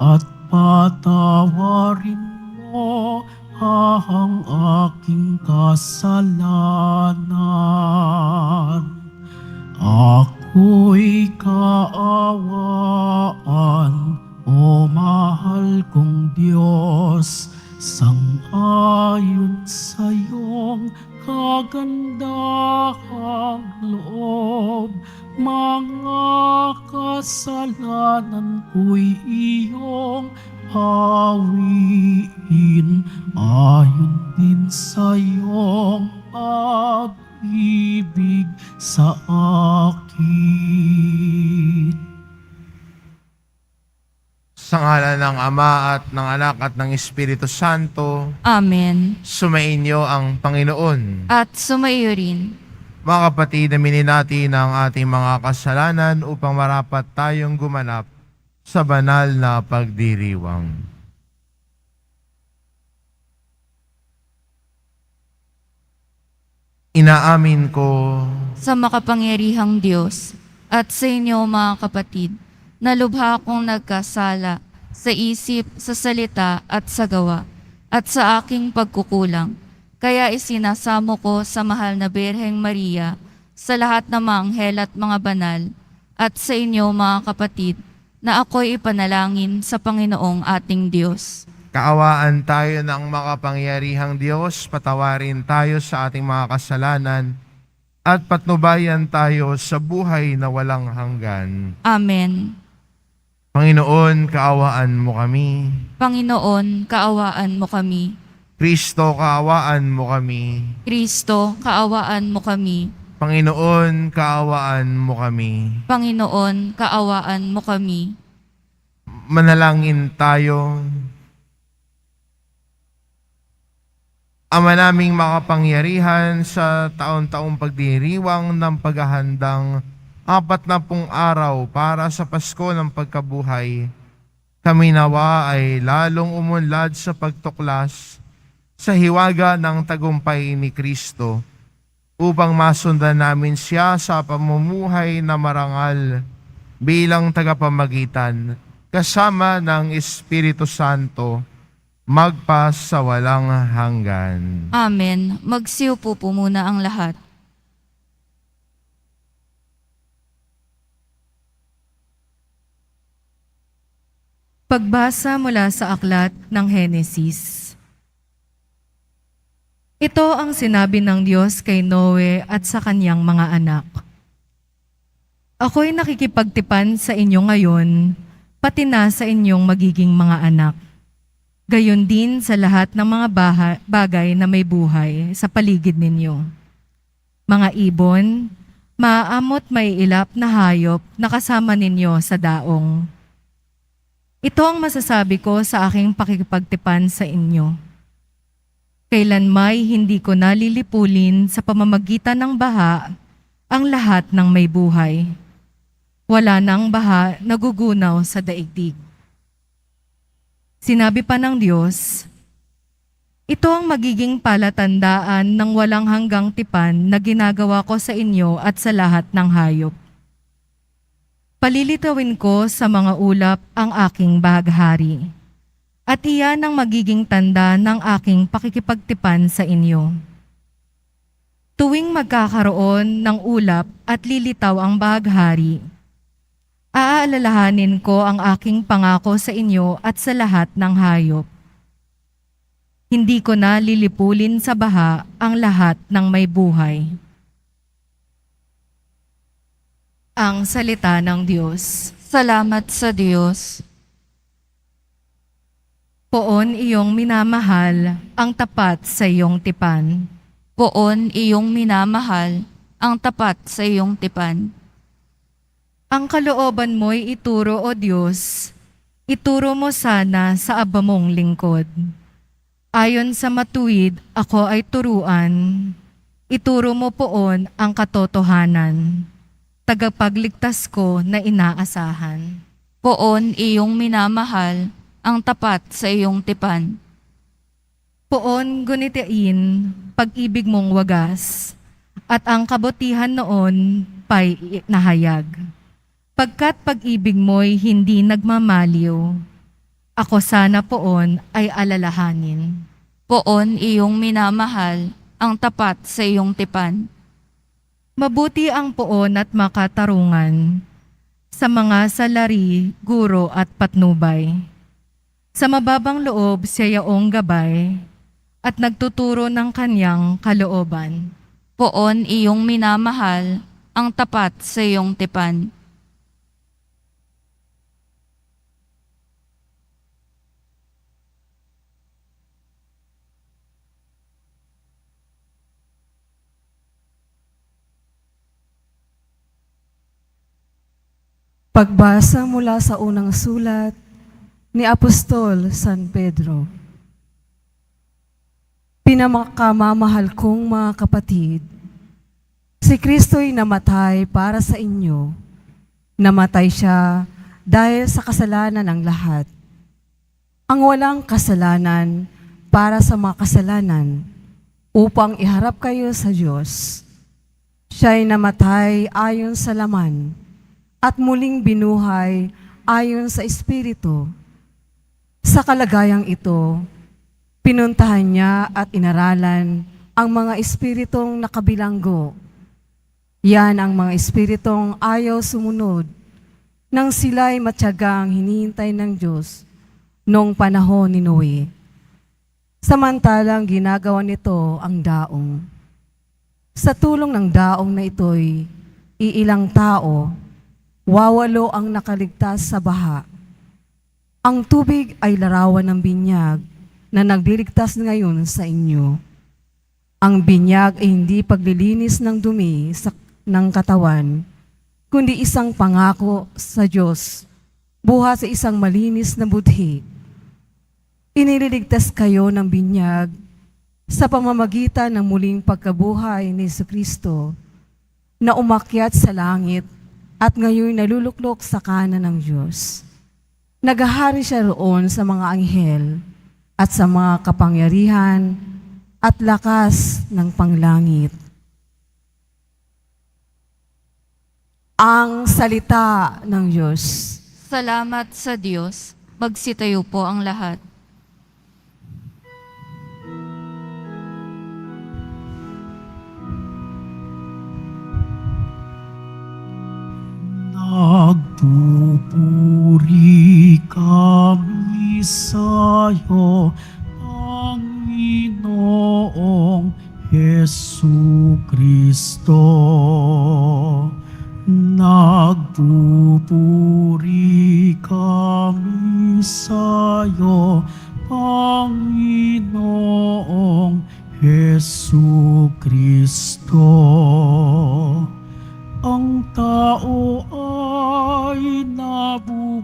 at patawarin mo ang aking kasalanan. Ako'y kaawaan, o mahal kong Diyos, sang-ayon sa iyong kagandahang loob. Mga kasalanan ko'y iyong hawiin, ayon din sa iyong pag-ibig sa akin. Sa ngalan ng Ama at ng Anak at ng Espiritu Santo, Amen. sumainyo ang Panginoon. At sumaiyo rin. Mga kapatid, aminin natin ang ating mga kasalanan upang marapat tayong gumanap sa banal na pagdiriwang. Inaamin ko Sa makapangyarihang Diyos at sa inyo mga kapatid, na lubha akong nagkasala sa isip, sa salita at sa gawa, at sa aking pagkukulang. Kaya isinasamo ko sa mahal na Birheng Maria, sa lahat ng mga anghel at mga banal, at sa inyo mga kapatid, na ako'y ipanalangin sa Panginoong ating Diyos. kaawaan tayo ng makapangyarihang Diyos, patawarin tayo sa ating mga kasalanan, at patnubayan tayo sa buhay na walang hanggan. Amen. Panginoon, kaawaan mo kami. Panginoon, kaawaan mo kami. Kristo, kaawaan mo kami. Kristo, kaawaan mo kami. Panginoon, kaawaan mo kami. Panginoon, kaawaan mo kami. Manalangin tayo. Ama naming makapangyarihan, sa taon-taong pagdiriwang ng paghahandang 40 araw para sa Pasko ng Pagkabuhay, kami nawa ay lalong umunlad sa pagtuklas sa hiwaga ng tagumpay ni Kristo, upang masundan namin siya sa pamumuhay na marangal bilang tagapamagitan kasama ng Espiritu Santo, magpa sa walang hanggan. Amen. Magsiupo po muna ang lahat. Pagbasa mula sa aklat ng Henesis. Ito ang sinabi ng Diyos kay Noe at sa kanyang mga anak. Ako'y nakikipagtipan sa inyo ngayon, pati na sa inyong magiging mga anak. Gayon din sa lahat ng mga bagay na may buhay sa paligid ninyo. Mga ibon, maaamot may ilap na hayop na kasama ninyo sa daong. Ito ang masasabi ko sa aking pakikipagtipan sa inyo. Kailanmay hindi ko nalilipulin sa pamamagitan ng baha ang lahat ng may buhay. Wala nang baha na gugunaw sa daigdig. Sinabi pa ng Diyos, ito ang magiging palatandaan ng walang hanggang tipan na ginagawa ko sa inyo at sa lahat ng hayop. Palilitawin ko sa mga ulap ang aking bahaghari, at iyan ang magiging tanda ng aking pakikipagtipan sa inyo. Tuwing magkakaroon ng ulap at lilitaw ang bahaghari, aalalahanin ko ang aking pangako sa inyo at sa lahat ng hayop. Hindi ko na lilipulin sa baha ang lahat ng may buhay. Ang salita ng Diyos. Salamat sa Diyos. Poon iyong minamahal ang tapat sa iyong tipan. Poon iyong minamahal ang tapat sa iyong tipan. Ang kalooban mo'y ituro, O Diyos, ituro mo sana sa aba mong lingkod. Ayon sa matuwid, ako ay turuan. Ituro mo poon ang katotohanan. Tagapagligtas ko na inaasahan. Poon iyong minamahal ang tapat sa iyong tipan. Poon gunitain pag-ibig mong wagas, at ang kabutihan noon pa'y nahayag. Pagkat pag-ibig mo'y hindi nagmamaliw, ako sana poon ay alalahanin. Poon iyong minamahal, ang tapat sa iyong tipan. Mabuti ang poon at makatarungan sa mga salari, guro at patnubay. Sa mababang loob siya yaong gabay at nagtuturo ng kanyang kalooban. Poon iyong minamahal, ang tapat sa iyong tipan. Pagbasa mula sa unang sulat ni Apostol San Pedro. Pinamakamamahal kong mga kapatid, si Kristo'y namatay para sa inyo. Namatay siya dahil sa kasalanan ng lahat. Ang walang kasalanan para sa mga kasalanan upang iharap kayo sa Diyos. Siya'y namatay ayon sa laman at muling binuhay ayon sa Espiritu. Sa kalagayang ito, pinuntahan niya at inaralan ang mga espiritong nakabilanggo. Yan ang mga espiritong ayaw sumunod nang sila'y matyagang hinihintay ng Diyos noong panahon ni Noe. Samantalang ginagawa nito ang daong. Sa tulong ng daong na ito'y iilang tao, wawalo ang nakaligtas sa baha. Ang tubig ay larawan ng binyag na nagliligtas ngayon sa inyo. Ang binyag ay hindi paglilinis ng dumi ng katawan, kundi isang pangako sa Diyos, buhat sa isang malinis na budhi. Iniligtas kayo ng binyag sa pamamagitan ng muling pagkabuhay ni Jesucristo na umakyat sa langit at ngayon naluluklok sa kanan ng Diyos. Naghahari siya roon sa mga anghel at sa mga kapangyarihan at lakas ng panglangit. Ang salita ng Diyos. Salamat sa Diyos. Magsitayo po ang lahat. Nagpupuri kami sa'yo, Panginoong Jesucristo. Nagpupuri kami sa'yo, Panginoong Jesucristo. Ang tao ay nabubuhay,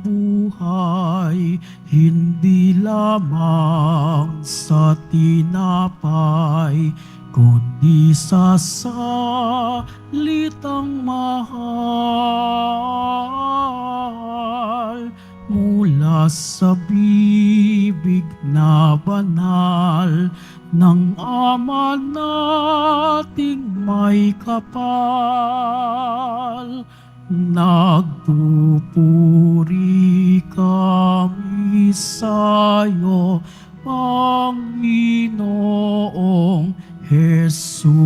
hindi lamang sa tinapay, kundi sa salitang mahal mula sa bibig na banal ng Ama nating may kapal. Nagpupuri kami sa'yo, Panginoong Jesucristo.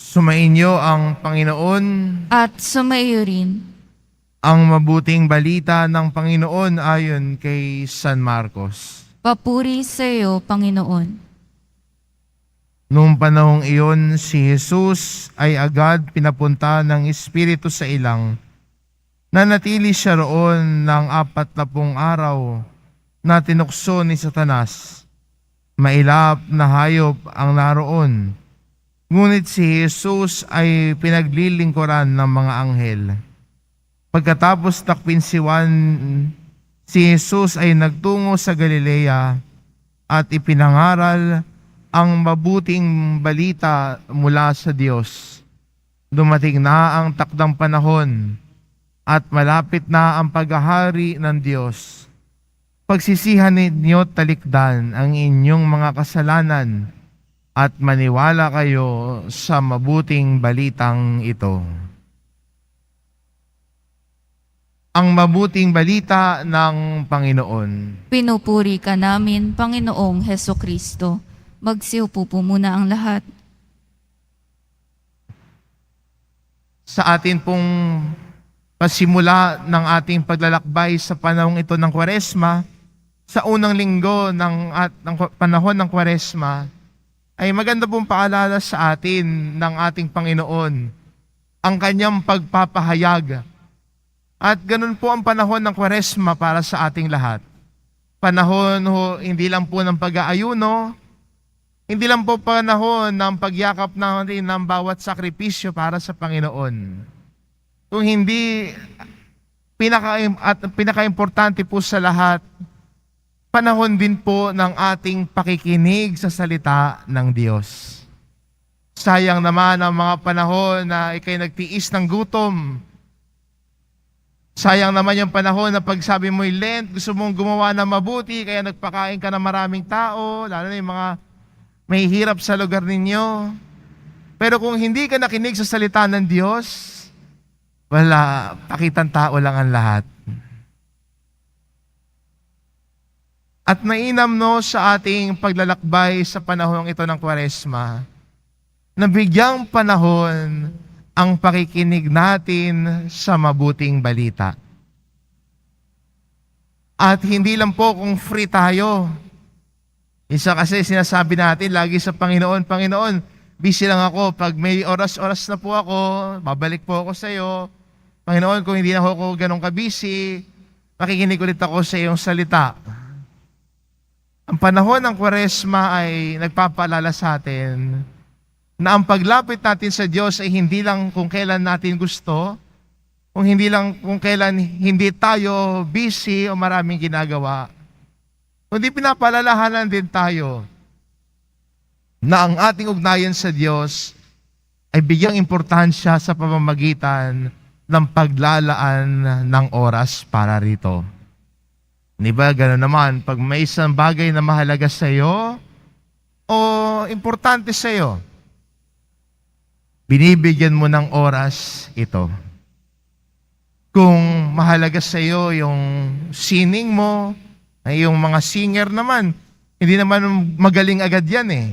Sumainyo ang Panginoon. At sumaiyo rin. Ang mabuting balita ng Panginoon ayon kay San Marcos. Papuri sa iyo, Panginoon. Noong panahong iyon, si Jesus ay agad pinapunta ng Espiritu sa ilang. Nanatili siya roon ng 40 araw na tinukso ni Satanas. Mailap na hayop ang naroon. Ngunit si Jesus ay pinaglilingkuran ng mga anghel. Pagkatapos takpin si Juan, si Jesus ay nagtungo sa Galilea at ipinangaral ang mabuting balita mula sa Diyos. Dumating na ang takdang panahon at malapit na ang paghahari ng Diyos. Pagsisihan ninyo talikdan ang inyong mga kasalanan at maniwala kayo sa mabuting balitang ito. Ang mabuting balita ng Panginoon. Pinupuri ka namin, Panginoong Heso Kristo. Magsiupo po muna ang lahat. Sa atin pong pasimula ng ating paglalakbay sa panahong ito ng Kwaresma, sa unang linggo ng panahon ng Kwaresma, ay maganda pong paalala sa atin ng ating Panginoon ang kanyang pagpapahayag. At ganun po ang panahon ng Kwaresma para sa ating lahat. Panahon hindi lang po ng pag-aayuno, hindi lang po panahon ng pagyakap natin ng bawat sakripisyo para sa Panginoon. Kung hindi, pinaka-importante po sa lahat, panahon din po ng ating pakikinig sa salita ng Diyos. Sayang naman ang mga panahon na ikay nagtiis ng gutom. Sayang naman yung panahon na pag sabi mo'y Lent, gusto mong gumawa ng mabuti, kaya nagpakain ka ng maraming tao, lalo na yung mga may hirap sa lugar ninyo. Pero kung hindi ka nakinig sa salita ng Diyos, wala, pakitang tao lang ang lahat. At mainam sa ating paglalakbay sa panahon ito ng Kwaresma, na bigyang panahon ang pakikinig natin sa mabuting balita. At hindi lang po kung free tayo. Isa kasi sinasabi natin lagi sa Panginoon, Panginoon, busy lang ako. Pag may oras-oras na po ako, babalik po ako sa iyo. Panginoon, kung hindi na ako ganun ka-busy, makikinig ulit ako sa iyong salita. Ang panahon ng Kwaresma ay nagpapaalala sa atin na ang paglapit natin sa Diyos ay hindi lang kung kailan natin gusto, kung hindi lang kung kailan hindi tayo busy o maraming ginagawa, kundi pinapaalalahanan din tayo na ang ating ugnayan sa Diyos ay bigyang importansya sa pamamagitan ng paglalaan ng oras para rito. Di ba, gano'n naman, pag may isang bagay na mahalaga sa iyo o importante sa iyo, binibigyan mo ng oras ito. Kung mahalaga sa iyo yung sining mo, ay yung mga singer naman, hindi naman magaling agad yan eh.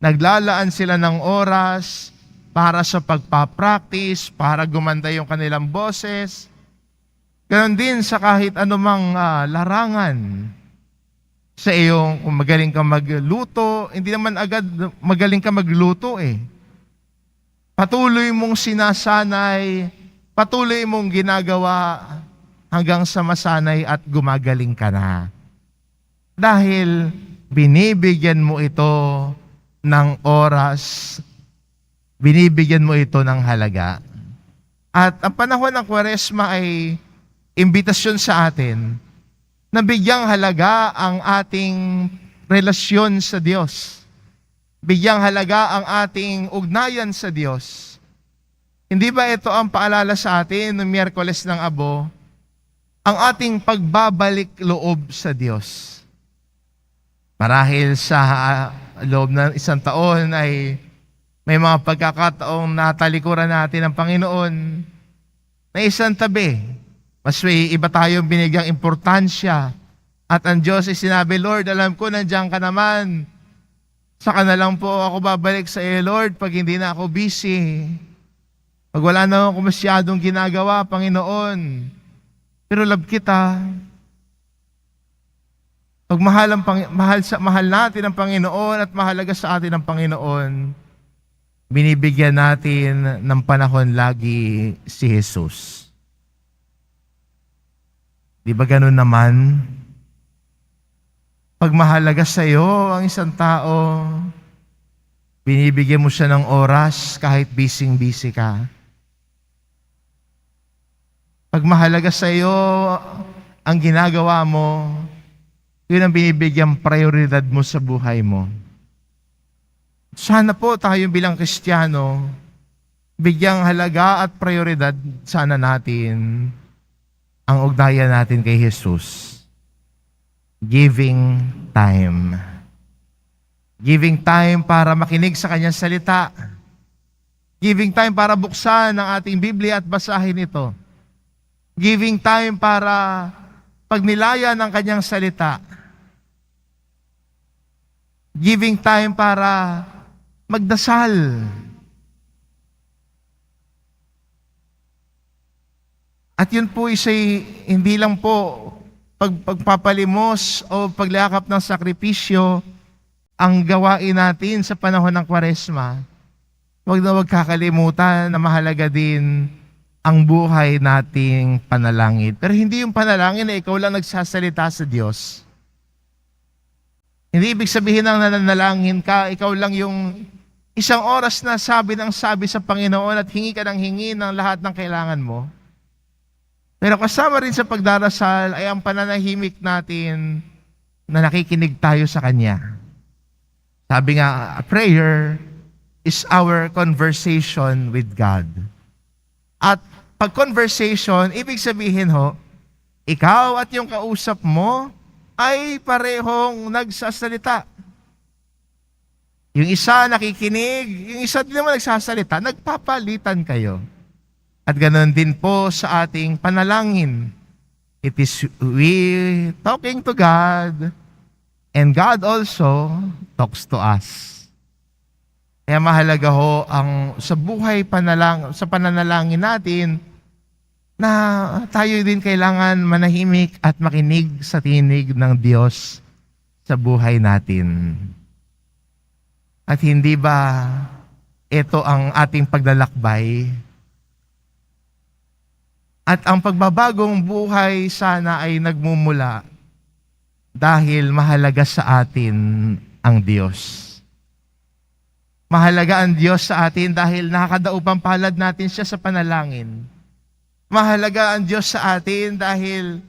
Naglalaan sila ng oras para sa pagpapractice, para gumanda yung kanilang boses. Ganon din sa kahit anumang larangan. Sa iyong, kung magaling ka magluto, hindi naman agad magaling ka magluto eh. Patuloy mong sinasanay, patuloy mong ginagawa hanggang sa masanay at gumagaling ka na. Dahil binibigyan mo ito ng oras, binibigyan mo ito ng halaga. At ang panahon ng Kwaresma ay imbitasyon sa atin na bigyang halaga ang ating relasyon sa Diyos. Bigyang halaga ang ating ugnayan sa Diyos. Hindi ba ito ang paalala sa atin noong Miyerkules ng Abo? Ang ating pagbabalik loob sa Diyos. Marahil sa loob ng isang taon ay may mga pagkakataong natalikuran natin ng Panginoon na isang tabi. Mas may iba tayong binigyang importansya. At ang Diyos ay sinabi, Lord, alam ko nandiyan ka naman. Saka na lang po ako babalik sa iyo, Lord, pag hindi na ako busy. Pag wala na ako masyadong ginagawa, Panginoon. Pero love kita. Pag mahal natin ang Panginoon at mahalaga sa atin ang Panginoon, binibigyan natin ng panahon lagi si Jesus. Di ba ganun naman? Pag mahalaga sa iyo ang isang tao, binibigyan mo siya ng oras kahit busy-busy ka. Pag mahalaga sa iyo ang ginagawa mo, yun ang binibigyan prioridad mo sa buhay mo. Sana po tayo bilang Kristiyano, bigyang halaga at prioridad sana natin ang ugnayan natin kay Jesus. Giving time. Giving time para makinig sa kanyang salita. Giving time para buksan ang ating Biblia at basahin ito. Giving time para pagnilayan ng kanyang salita. Giving time para magdasal. At yun po isa'y hindi lang po pagpapalimos o paglakap ng sakripisyo ang gawain natin sa panahon ng Kwaresma. Huwag na huwag kakalimutan na mahalaga din ang buhay nating panalangin. Pero hindi yung panalangin na ikaw lang nagsasalita sa Diyos. Hindi ibig sabihin ng nananalangin ka, ikaw lang yung isang oras na sabi ng sabi sa Panginoon at hingi ka ng hingi ng lahat ng kailangan mo. Pero kasama rin sa pagdarasal ay ang pananahimik natin na nakikinig tayo sa Kanya. Sabi nga, a prayer is our conversation with God. At pag conversation, ibig sabihin ikaw at yung kausap mo ay parehong nagsasalita. Yung isa nakikinig, yung isa din naman nagsasalita, nagpapalitan kayo. At ganoon din po sa ating panalangin. It is we talking to God, and God also talks to us. Kaya mahalaga ang sa buhay sa pananalangin natin na tayo din kailangan manahimik at makinig sa tinig ng Diyos sa buhay natin. At hindi ba ito ang ating paglalakbay? At ang pagbabagong buhay sana ay nagmumula dahil mahalaga sa atin ang Diyos. Mahalaga ang Diyos sa atin dahil nakakadaupang palad natin siya sa panalangin. Mahalaga ang Diyos sa atin dahil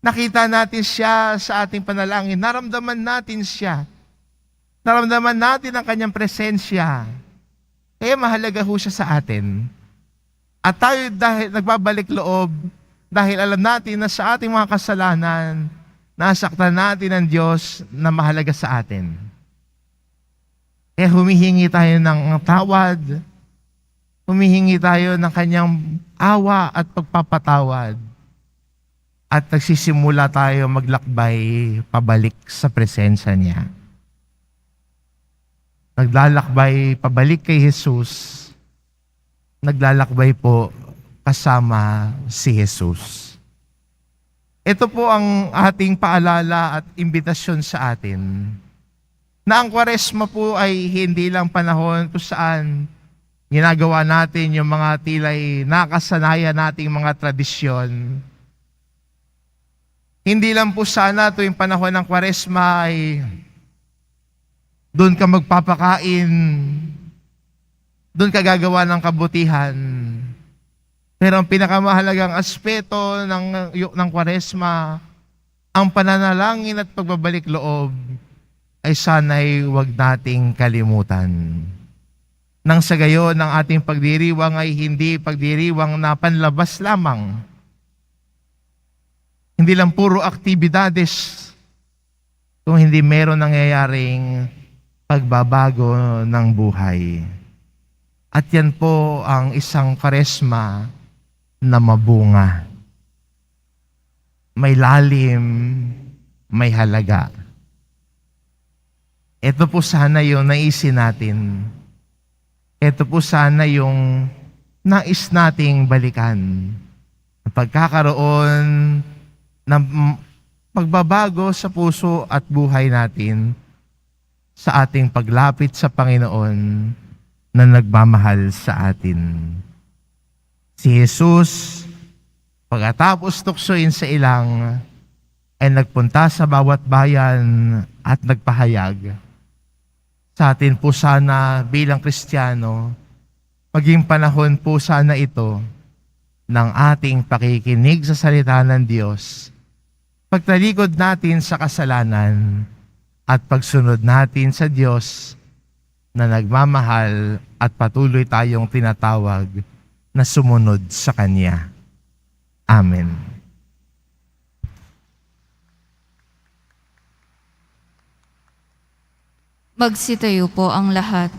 nakita natin siya sa ating panalangin. Naramdaman natin siya. Naramdaman natin ang kanyang presensya. Kaya mahalaga ho siya sa atin. At tayo dahil nagbabalik loob, dahil alam natin na sa ating mga kasalanan, nasaktan natin ang Diyos na mahalaga sa atin. Kaya humihingi tayo ng tawad, humihingi tayo ng kanyang awa at pagpapatawad. At nagsisimula tayo maglakbay pabalik sa presensya niya. Naglalakbay pabalik kay Jesus, naglalakbay po kasama si Jesus. Ito po ang ating paalala at imbitasyon sa atin, na ang Kwaresma po ay hindi lang panahon kung saan ginagawa natin yung mga tilay nakasanayan nating mga tradisyon. Hindi lang po sana tuwing panahon ng Kwaresma ay doon ka magpapakain, doon ka gagawa ng kabutihan. Pero ang pinakamahalagang aspeto ng Kwaresma, ang pananalangin at pagbabalik loob, ay sana'y huwag nating kalimutan. Nang sa gayon, ang ating pagdiriwang ay hindi pagdiriwang na panlabas lamang. Hindi lang puro aktibidades, kung hindi meron nangyayaring pagbabago ng buhay. At yan po ang isang Kwaresma na mabunga. May lalim, may halaga. Ito po sana yung naisin natin. Ito po sana yung nais nating balikan. Ang pagkakaroon ng pagbabago sa puso at buhay natin sa ating paglapit sa Panginoon na nagmamahal sa atin. Si Jesus, pagkatapos tuksoin sa ilang, ay nagpunta sa bawat bayan at nagpahayag. Sa atin po sana bilang Kristiyano, maging panahon po sana ito ng ating pakikinig sa salita ng Diyos, pagtalikod natin sa kasalanan, at pagsunod natin sa Diyos na nagmamahal at patuloy tayong tinatawag na sumunod sa Kanya. Amen. Magsitayo po ang lahat.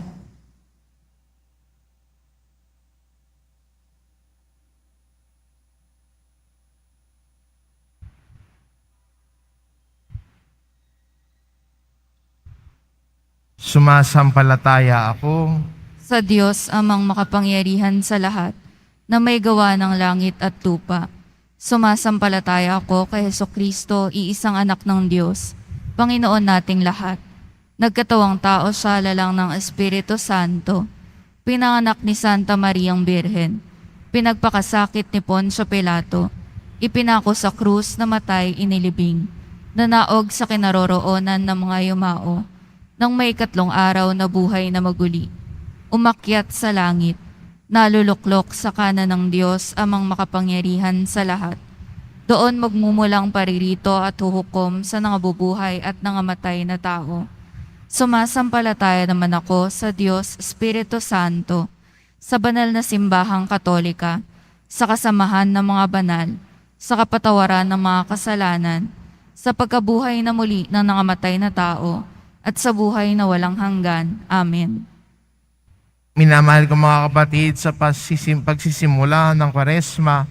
Sumasampalataya ako Sa Diyos amang makapangyarihan sa lahat, na may gawa ng langit at lupa. Sumasampalataya ako kay Hesukristo, iisang anak ng Diyos, Panginoon nating lahat. Nagkatawang tao siya lalang ng Espiritu Santo. Pinanganak ni Santa Mariang Birhen. Pinagpakasakit ni Poncio Pilato. Ipinako sa krus, namatay, inilibing. Nanaog sa kinaroroonan ng mga yumao. Nang may 3 araw na buhay na maguli. Umakyat sa langit, naluluklok sa kanan ng Diyos amang makapangyarihan sa lahat. Doon magmumulang paririto at huhukom sa nangabubuhay at nangamatay na tao. Sumasampalataya naman ako sa Diyos Espiritu Santo, sa banal na simbahang katolika, sa kasamahan ng mga banal, sa kapatawaran ng mga kasalanan, sa pagkabuhay na muli ng nangamatay na tao, at sa buhay na walang hanggan. Amen. Minamahal ko mga kapatid, sa pagsisimula ng Kwaresma,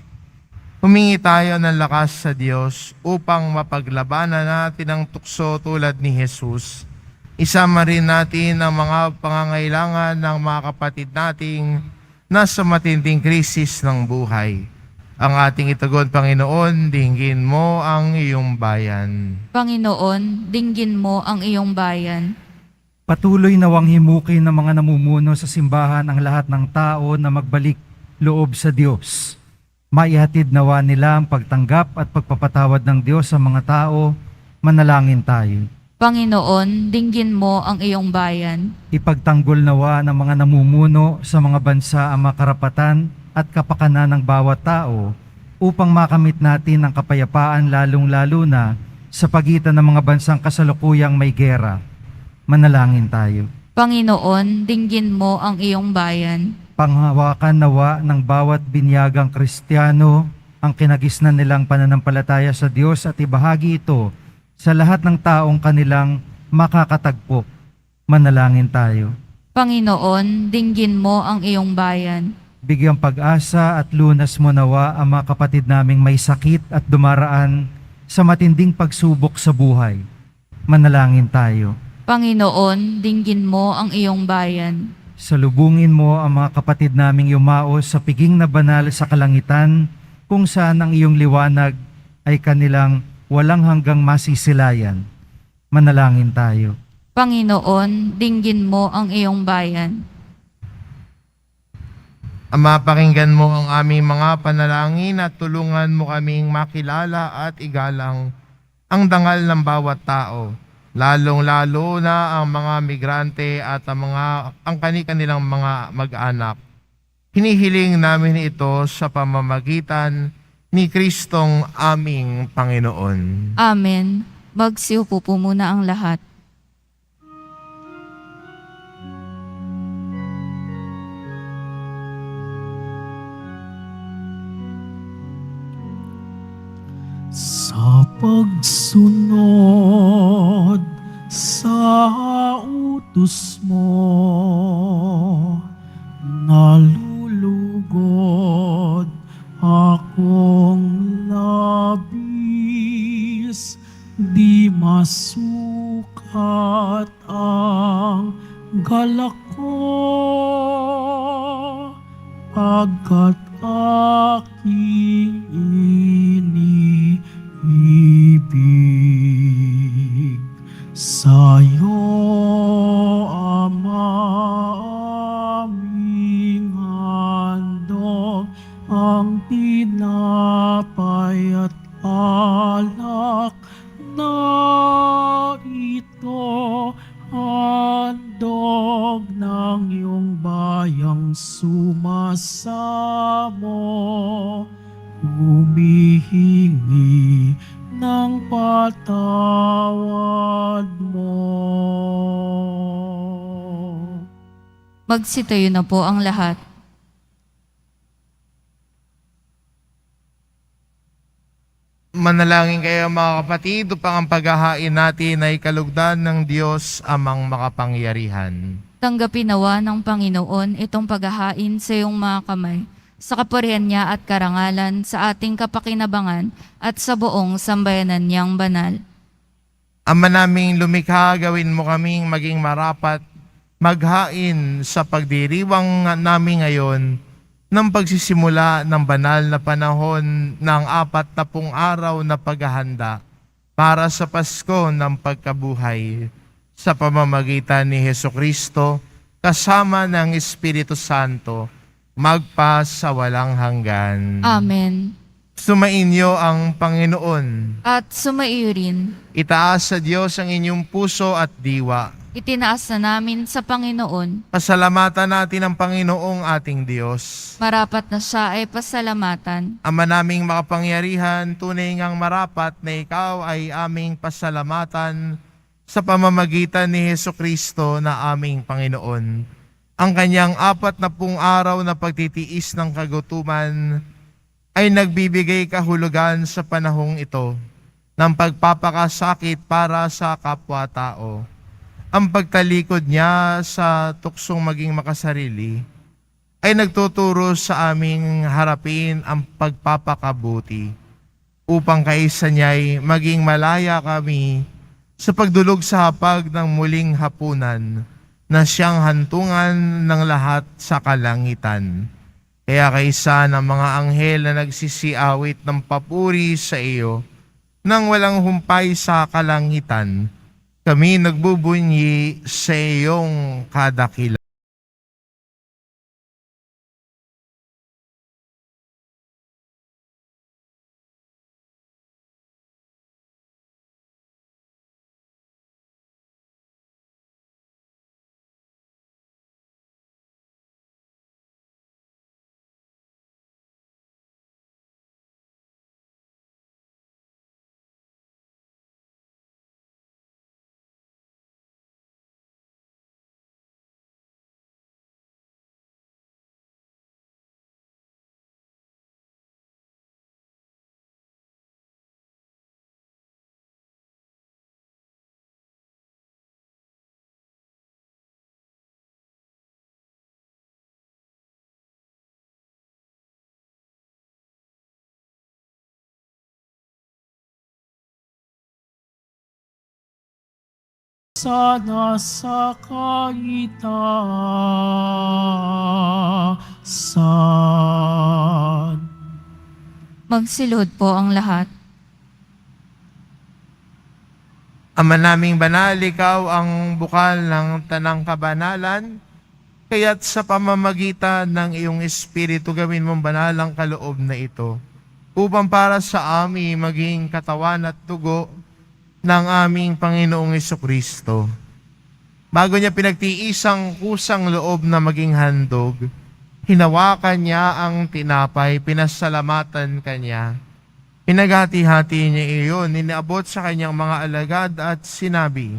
humingi tayo ng lakas sa Diyos upang mapaglabanan natin ang tukso tulad ni Jesus. Isama rin natin ang mga pangangailangan ng mga kapatid nating nasa matinding krisis ng buhay. Ang ating itugon, Panginoon, dinggin mo ang iyong bayan. Panginoon, dinggin mo ang iyong bayan. Patuloy nawang himukin ng mga namumuno sa simbahan ang lahat ng tao na magbalik loob sa Diyos. Maihatid nawa nila ang pagtanggap at pagpapatawad ng Diyos sa mga tao. Manalangin tayo. Panginoon, dinggin mo ang iyong bayan. Ipagtanggol nawa ng mga namumuno sa mga bansa ang makarapatan at kapakanan ng bawat tao upang makamit natin ang kapayapaan lalong-lalo na sa pagitan ng mga bansang kasalukuyang may gera. Manalangin tayo. Panginoon, dinggin mo ang iyong bayan. Panghawakan nawa ng bawat binyagang Kristiyano ang kinagisnan nilang pananampalataya sa Diyos at ibahagi ito sa lahat ng taong kanilang makakatagpo. Manalangin tayo. Panginoon, dinggin mo ang iyong bayan. Bigyang pag-asa at lunas mo nawa ang mga kapatid naming may sakit at dumaraan sa matinding pagsubok sa buhay. Manalangin tayo. Panginoon, dinggin mo ang iyong bayan. Salubungin mo ang mga kapatid naming yumaos sa piging na banal sa kalangitan, kung saan ang iyong liwanag ay kanilang walang hanggang masisilayan. Manalangin tayo. Panginoon, dinggin mo ang iyong bayan. Ama, pakinggan mo ang aming mga panalangin at tulungan mo kaming makilala at igalang ang dangal ng bawat tao, lalong-lalo na ang mga migrante at ang kanilang mga mag-anak. Hinihiling namin ito sa pamamagitan ni Kristong aming Panginoon. Amen. Magsiupo po muna ang lahat. Sa pagsunod sa utos mo, nalulugod akong labis, di masukat ang galak ko, pagkat aking iniibig. Sa'yo, Ama, aming handog ang tinapay at alak na ito, handog ng iyong bayang sumasamo, humihingi ng patawad mo. Magsitayo na po ang lahat. Manalangin kayo mga kapatid upang ang paghahain natin ay kalugdan ng Diyos amang makapangyarihan. Tanggapin nawa ng Panginoon itong paghahain sa iyong mga kamay, sa kapurihan niya at karangalan, sa ating kapakinabangan at sa buong sambayanan niyang banal. Ama naming lumikha, gawin mo kaming maging marapat, maghain sa pagdiriwang namin ngayon ng pagsisimula ng banal na panahon ng 40 araw na paghahanda para sa Pasko ng pagkabuhay sa pamamagitan ni Hesukristo kasama ng Espiritu Santo magpa sa walang hanggan. Amen. Sumainyo ang Panginoon. At sumaiyo rin, Itaas sa Diyos ang inyong puso at diwa. itinaas na namin sa Panginoon. Pasalamatan natin ang Panginoong ating Diyos. Marapat na siya ay pasalamatan. Ama naming makapangyarihan, tunay ngang marapat na ikaw ay aming pasalamatan sa pamamagitan ni Hesukristo na aming Panginoon. Ang kanyang 40 araw na pagtitiis ng kagutuman ay nagbibigay kahulugan sa panahong ito ng pagpapakasakit para sa kapwa-tao. Ang pagtalikod niya sa tuksong maging makasarili ay nagtuturo sa aming harapin ang pagpapakabuti upang kaisa niya'y maging malaya kami sa pagdulog sa hapag ng muling hapunan na siyang hantungan ng lahat sa kalangitan. Kaya kaisa ng mga anghel na nagsisiawit ng papuri sa iyo nang walang humpay sa kalangitan, kami nagbubunyi sa iyong kadakilaan. Sana sa kaitaasan. Magsilod po ang lahat. Ama naming banal, ikaw ang bukal ng tanang kabanalan, kaya't sa pamamagitan ng iyong Espiritu gawin mong banal ang kaloob na ito, upang para sa amin maging katawan at dugo ng aming Panginoong Hesukristo. Bago niya pinagtiisang kusang loob na maging handog, hinawakan niya ang tinapay, pinasalamatan kanya. Pinaghati-hati niya iyon, iniabot sa kanyang mga alagad at sinabi,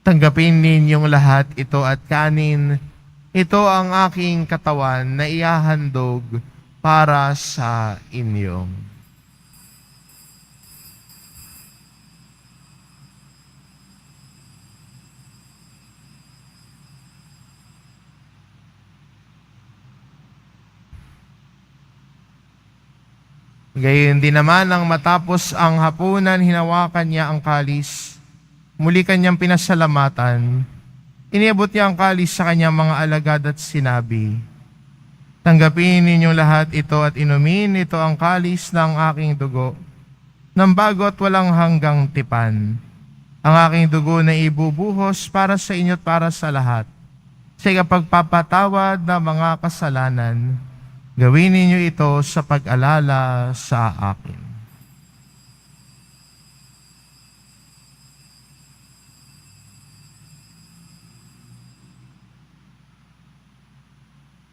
"Tanggapin ninyong lahat ito at kanin. Ito ang aking katawan na ihahandog para sa inyo." Gayon din naman nang matapos ang hapunan, hinawakan niya ang kalis. Muli kanyang pinasalamatan. Iniabot niya ang kalis sa kanyang mga alagad at sinabi, "Tanggapin ninyong lahat ito at inumin, ito ang kalis ng aking dugo, ng bago at walang hanggang tipan. Ang aking dugo na ibubuhos para sa inyo at para sa lahat, sa ikapagpapatawad ng mga kasalanan. Gawin ninyo ito sa pag-alala sa akin."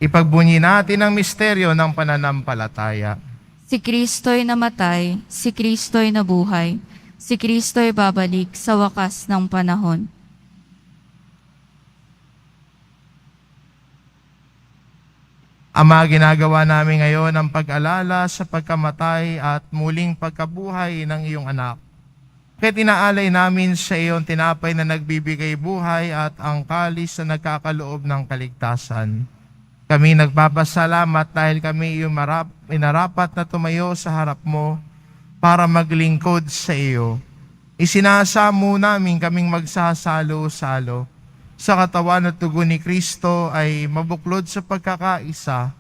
Ipagbunyi natin ang misteryo ng pananampalataya. Si Kristo'y namatay, si Kristo'y nabuhay, si Kristo'y babalik sa wakas ng panahon. Ama, ginagawa namin ngayon ang pag-alala sa pagkamatay at muling pagkabuhay ng iyong anak. Kaya tinaalay namin sa iyong tinapay na nagbibigay buhay at ang kalis na nagkakaloob ng kaligtasan. Kami nagpapasalamat dahil kami iyong inarapat na tumayo sa harap mo para maglingkod sa iyo. Isinasamo namin kaming magsasalo-salo sa katawan at tugon ni Kristo ay mabuklod sa pagkakaisa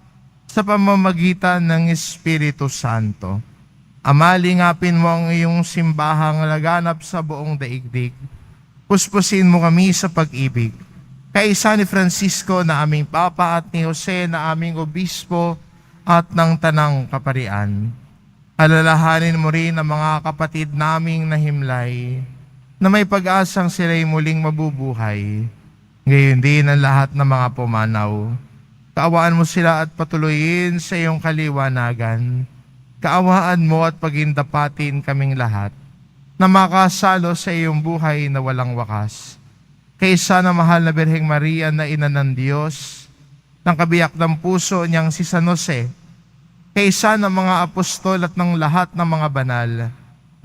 sa pamamagitan ng Espiritu Santo. Ama, lingapin mo ang iyong simbahang laganap sa buong daigdig. Puspusin mo kami sa pag-ibig. Kaisa ni Francisco na aming Papa at ni Jose na aming Obispo at ng Tanang Kaparian. Alalahanin mo rin ang mga kapatid naming nahimlay na may pag-asang sila'y muling mabubuhay. Ngayon din ang lahat ng mga pumanaw. Kaawaan mo sila at patuloyin sa iyong kaliwanagan. Kaawaan mo at pagindapatin kaming lahat na makasalo sa iyong buhay na walang wakas. Kaysa na mahal na Birheng Maria na ina ng Diyos, ng kabiyak ng puso niyang si San Jose, kaysa ng mga apostol at ng lahat ng mga banal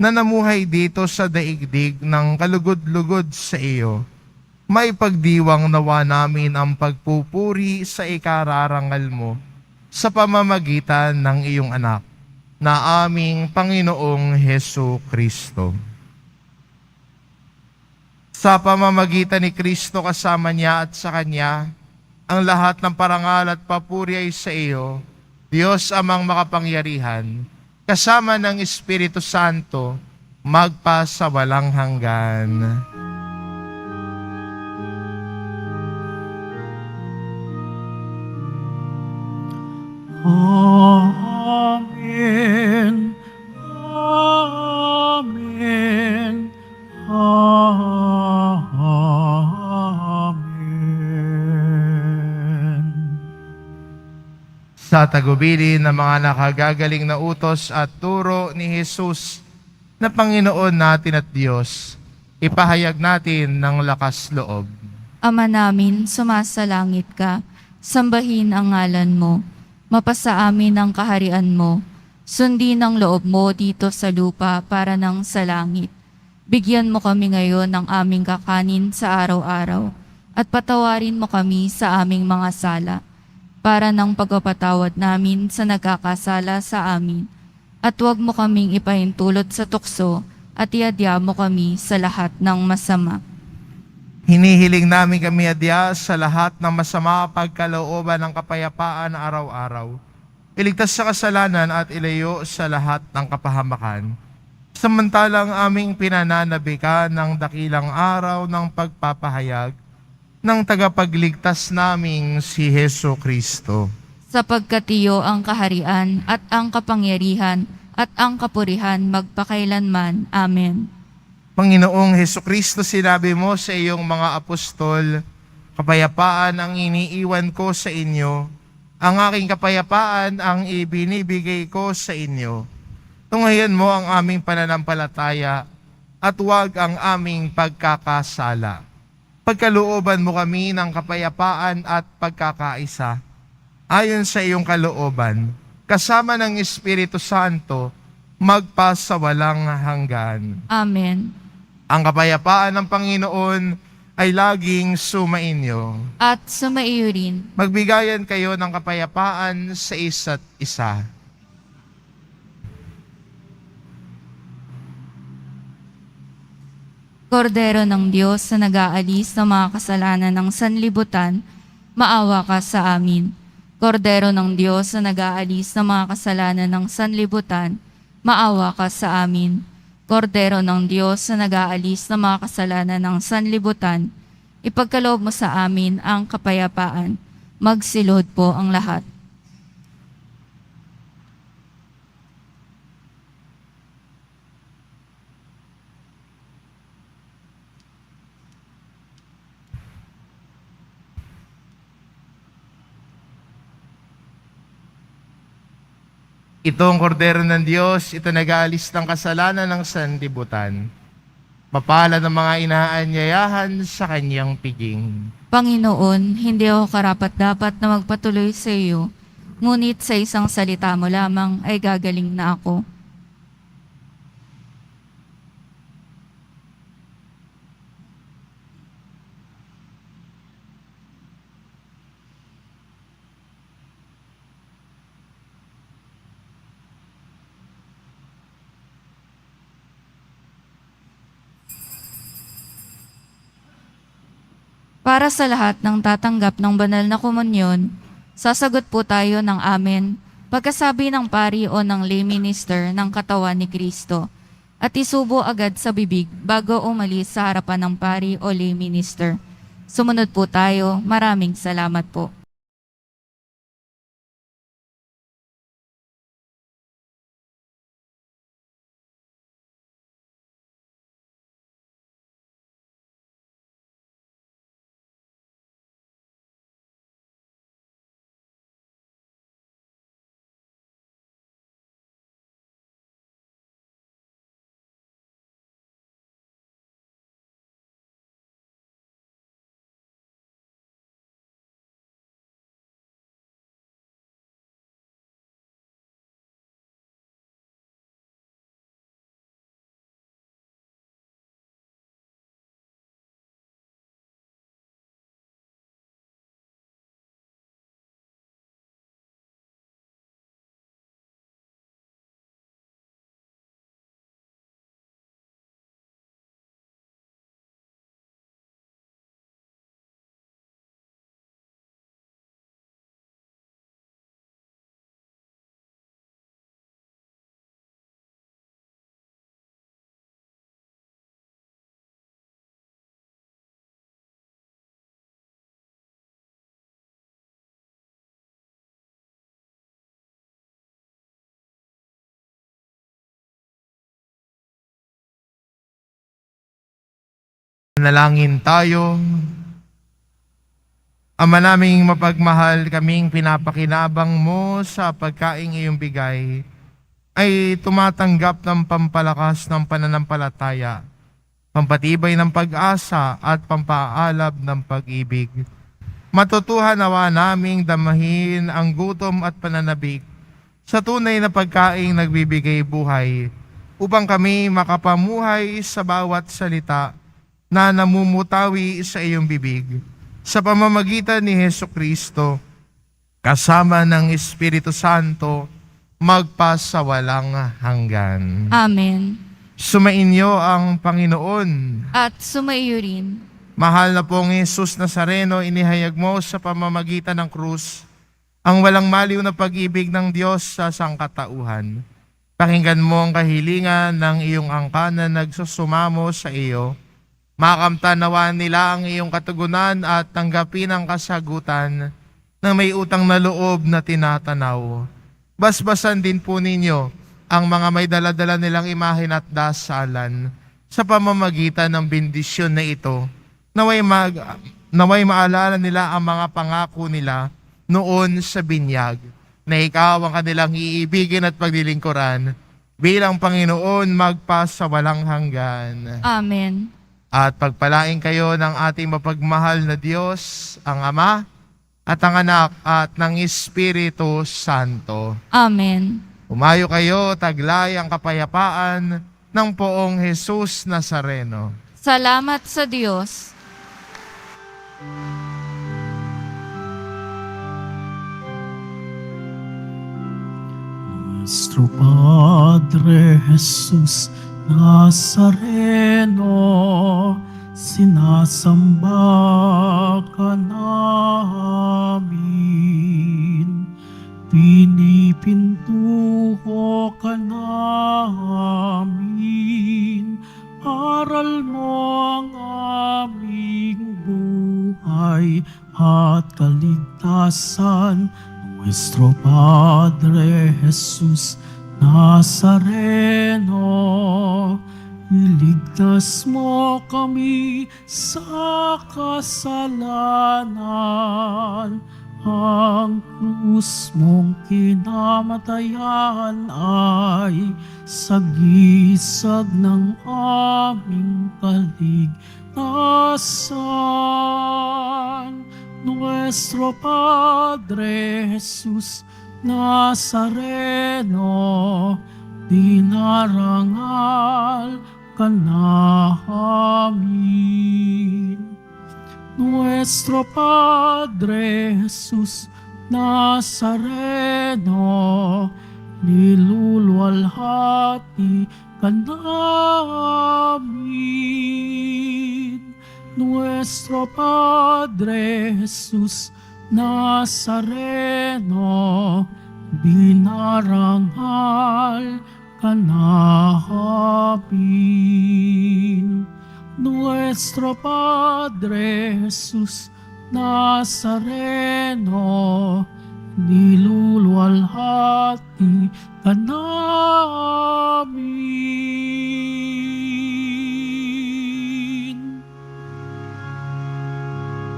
na namuhay dito sa daigdig ng kalugod-lugod sa iyo, may pagdiwang nawa namin ang pagpupuri sa ikararangal mo sa pamamagitan ng iyong anak na aming Panginoong Hesu Kristo. Sa pamamagitan ni Kristo kasama niya at sa Kanya, ang lahat ng parangal at papuri ay sa iyo, Diyos amang makapangyarihan, kasama ng Espiritu Santo, magpa sa walang hanggan. Amen. Amen. Amen. Sa tagubilin ng mga nakagagaling na utos at turo ni Jesus na Panginoon natin at Diyos, ipahayag natin ng lakas loob. Ama namin, sumasalangit ka, sambahin ang ngalan mo. Mapasa amin ang kaharian mo. Sundin ang loob mo dito sa lupa para nang sa langit. Bigyan mo kami ngayon ng aming kakanin sa araw-araw at patawarin mo kami sa aming mga sala para nang pagpapatawad namin sa nagkakasala sa amin. At huwag mo kaming ipahintulot sa tukso at iadya mo kami sa lahat ng masama. Hinihiling namin kami adya sa lahat ng masama pagkalooban ng kapayapaan araw-araw. Iligtas sa kasalanan at ilayo sa lahat ng kapahamakan. Samantalang aming pinananabikan ng dakilang araw ng pagpapahayag ng tagapagligtas naming si Hesu Kristo. Sapagkat iyo ang kaharian at ang kapangyarihan at ang kapurihan magpakailanman. Amen. Panginoong Hesukristo, sinabi mo sa iyong mga apostol, kapayapaan ang iniiwan ko sa inyo, ang aking kapayapaan ang ibinibigay ko sa inyo. Tunghayan mo ang aming pananampalataya at huwag ang aming pagkakasala. Pagkalooban mo kami ng kapayapaan at pagkakaisa, ayon sa iyong kalooban, kasama ng Espiritu Santo, magpa sa walang hanggan. Amen. Ang kapayapaan ng Panginoon ay laging sumainyo. At sumaiyo rin. Magbigayan kayo ng kapayapaan sa isa't isa. Kordero ng Diyos na nag-aalis ng mga kasalanan ng sanlibutan, maawa ka sa amin. Kordero ng Diyos na nag-aalis ng mga kasalanan ng sanlibutan, maawa ka sa amin. Kordero ng Diyos na nag-aalis ng mga kasalanan ng sanlibutan, ipagkaloob mo sa amin ang kapayapaan. Magsilod po ang lahat. Ito ang kordero ng Diyos, ito nag-aalis ng kasalanan ng sanlibutan. Mapalad ang mga inaanyayahan sa kanyang piging. Panginoon, hindi ako karapat-dapat na magpatuloy sa iyo, ngunit sa isang salita mo lamang ay gagaling na ako. Para sa lahat ng tatanggap ng banal na komunyon, sasagot po tayo ng amen pagkasabi ng pari o ng lay minister ng katawan ni Kristo at isubo agad sa bibig bago umalis sa harapan ng pari o lay minister. Sumunod po tayo. Maraming salamat po. Manalangin tayo. Ama naming mapagmahal, kaming pinapakinabang mo sa pagkaing iyong bigay ay tumatanggap ng pampalakas ng pananampalataya, pampatibay ng pag-asa at pampaalab ng pag-ibig. Matutuhan nawa naming damahin ang gutom at pananabik sa tunay na pagkaing nagbibigay buhay upang kami makapamuhay sa bawat salita na namumutawi sa iyong bibig sa pamamagitan ni Hesukristo kasama ng Espiritu Santo magpasawalang hanggan. Amen. Sumainyo ang Panginoon. At sumaiyo rin. Mahal na pong Jesus Nazareno, inihayag mo sa pamamagitan ng krus ang walang maliw na pag-ibig ng Diyos sa sangkatauhan. Pakinggan mo ang kahilingan ng iyong angkan na nagsusumamo sa iyo. Makamtanawan nila ang iyong katugunan at tanggapin ang kasagutan ng may utang na loob na tinatanaw. Basbasan din po ninyo ang mga may daladala nilang imahen at dasalan sa pamamagitan ng bendisyon na ito. Naway maalala nila ang mga pangako nila noon sa binyag na ikaw ang kanilang iibigin at paglilingkuran bilang Panginoon magpasawalang hanggan. Amen. At pagpalain kayo ng ating mapagmahal na Diyos, ang Ama, at ang Anak, at ng Espiritu Santo. Amen. Umayo kayo, taglay ang kapayapaan ng poong Jesus Nazareno. Salamat sa Diyos. Nuestro Padre Jesus Nazareno, sinasamba ka namin, pinipintuho ka namin, aral mo ang aming buhay at kaligtasan. Nuestro Padre Jesus Nazareno, iligtas mo kami sa kasalanan. Ang krus mong kinamatayan ay sagisag ng aming kaligtasan. Nuestro Padre Jesus Nazareno, dinarangal ka namin. Nuestro Padre Jesus Nazareno, niluluwalhati ka namin. Nuestro Padre Jesus Nazareno, dinarangal ka namin. Nuestro Padre Jesus Nazareno, niluluwalhati ka namin.